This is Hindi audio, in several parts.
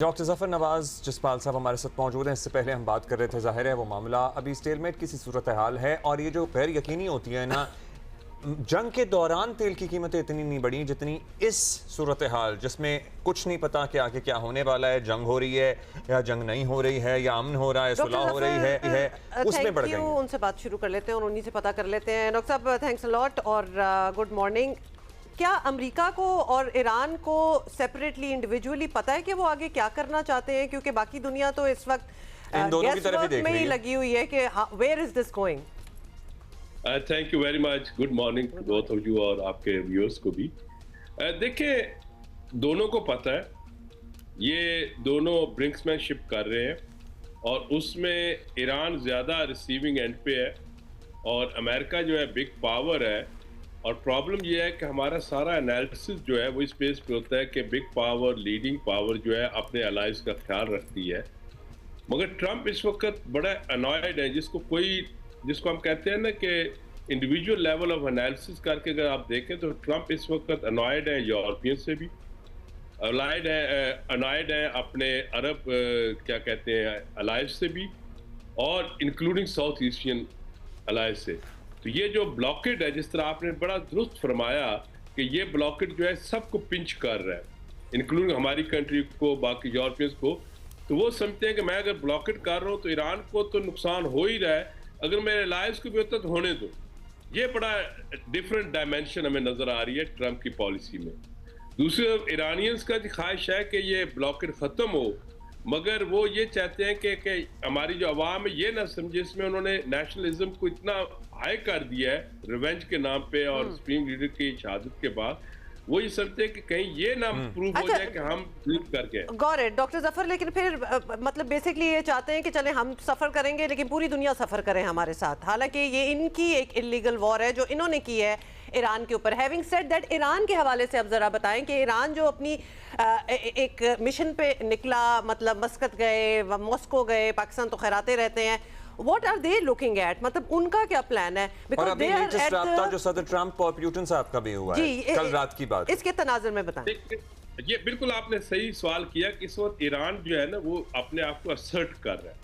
डॉक्टर जफर नवाज जसपाल साहब हमारे साथ मौजूद हैं। इससे पहले हम बात कर रहे थे, जाहिर है वो मामला अभी स्टेलमेट की सी सूरत हाल है और ये जो गैर यकीनी होती है ना, जंग के दौरान तेल की कीमतें इतनी नहीं बढ़ी जितनी इस सूरत हाल जिसमें कुछ नहीं पता कि आगे क्या होने वाला है, जंग हो रही है या जंग नहीं हो रही है या अमन हो रहा है, सुलह हो रही है उसमें बढ़ गई। उनसे बात शुरू कर लेते हैं और उन्हीं से पता कर लेते हैं। डॉक्टर साहब थैंक्स अ लॉट और गुड मॉर्निंग। क्या अमेरिका को और ईरान को सेपरेटली इंडिविजुअली पता है कि वो आगे क्या करना चाहते हैं? क्योंकि बाकी दुनिया तो इस वक्त इन दोनों की तरफ ही देख में रही ही है। लगी हुई है कि where is this going. Thank you very much. Good morning both of you और आपके व्यूअर्स को भी। देखिए, दोनों को पता है ये दोनों ब्रिंक्समैनशिप कर रहे हैं और उसमें ईरान ज़्यादा रिसीविंग एंड पे है और अमेरिका जो है बिग पावर है। और प्रॉब्लम ये है कि हमारा सारा एनालिसिस जो है वो इस बेस पे होता है कि बिग पावर, लीडिंग पावर जो है अपने अलाइज का ख्याल रखती है। मगर ट्रंप इस वक्त बड़ा अनॉयड है, जिसको हम कहते हैं ना कि इंडिविजुअल लेवल ऑफ एनालिसिस करके अगर आप देखें तो ट्रंप इस वक्त अनॉयड है यूरोपियन से भी, अनॉयड है अपने अरब क्या कहते हैं अलाइज से भी और इंक्लूडिंग साउथ एशियन अलाइज से। तो ये जो ब्लॉकेड है, जिस तरह आपने बड़ा दुरुस्त फरमाया कि ये ब्लॉकेड जो है सबको पिंच कर रहा है, इंक्लूडिंग हमारी कंट्री को, बाकी यूरोपियंस को। तो वो समझते हैं कि मैं अगर ब्लॉकेड कर रहा हूँ तो ईरान को तो नुकसान हो ही रहा है, अगर मेरे अलायंस को भी होता तो होने दो। ये बड़ा डिफरेंट डायमेंशन हमें नजर आ रही है ट्रंप की पॉलिसी में। दूसरी तरफ ईरानियंस का ख्वाहिश है कि ये ब्लॉकेड खत्म हो, मगर वो ये चाहते हैं कि हमारी जो अवाम है ये ना समझे, इसमें उन्होंने नेशनलिज्म को इतना हाई कर दिया है रिवेंज के नाम पे और सुप्रीम लीडर की शहादत के बाद। वो ये समझते हैं कि कहीं ये ना प्रूव हो जाए कि हम लीड करके। गौर है डॉक्टर जफर, लेकिन फिर मतलब बेसिकली ये चाहते हैं कि चले हम सफर करेंगे लेकिन पूरी दुनिया सफर करे हमारे साथ। हालांकि ये इनकी एक इलीगल वॉर है जो इन्होंने की है ईरान के ऊपर। हैविंग सेड दैट, ईरान के हवाले से अब जरा बताएं कि ईरान जो अपनी एक मिशन पे निकला, मतलब मस्कत गए, मॉस्को गए, पाकिस्तान तो खैराते रहते हैं, What are they looking at? मतलब उनका क्या प्लान है? और अभी लेटेस्ट राब्ता जो सदर ट्रंप और प्यूटन साहब का भी हुआ है कल रात की बात, इसके तनाजुर में बताएं। ये बिल्कुल आपने सही सवाल किया कि इस वक्त ईरान जो है ना वो अपने आप को असर्ट कर रहा है,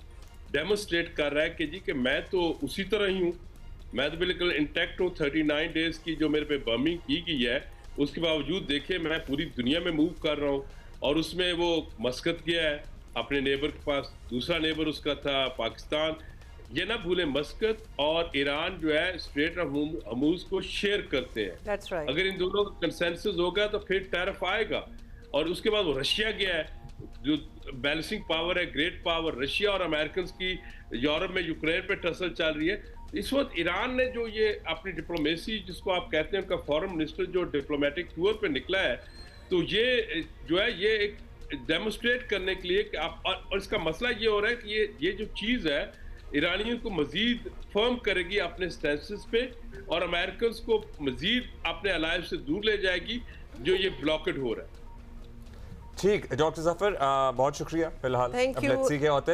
डेमोस्ट्रेट कर रहा है कि जी कि मैं तो उसी तरह ही हूँ, मैं तो बिल्कुल इंटैक्ट हूँ। 39 डेज की जो मेरे पे बमिंग की गई है उसके बावजूद देखिए मैं पूरी दुनिया में मूव कर रहा हूँ। और उसमें वो मस्कत गया है अपने नेबर के पास, दूसरा नेबर उसका था पाकिस्तान। ये ना भूलें, मस्कत और ईरान जो है स्ट्रेट ऑफ हर्मुज को शेयर करते हैं। That's right. अगर इन दोनों का कंसेंसस होगा तो फिर टैरिफ आएगा। और उसके बाद वो रशिया गया है जो बैलेंसिंग पावर है, ग्रेट पावर। रशिया और अमेरिकन की यूरोप में यूक्रेन पे टसल चल रही है। इस वक्त ईरान ने जो ये अपनी डिप्लोमेसी, जिसको आप कहते हैं उनका फॉरेन मिनिस्टर जो डिप्लोमेटिक टूर पे निकला है, तो ये जो है ये एक डेमोस्ट्रेट करने के लिए कि आप, और इसका मसला ये हो रहा है कि ये जो चीज़ है ईरानियों को मजीद फर्म करेगी अपने स्टेंसेस पे और अमेरिकन को मजीद अपने अलायंस से दूर ले जाएगी जो ये ब्लॉकेड हो रहा है। ठीक डॉक्टर जफर, बहुत शुक्रिया फिलहाल थैंक यू। के होते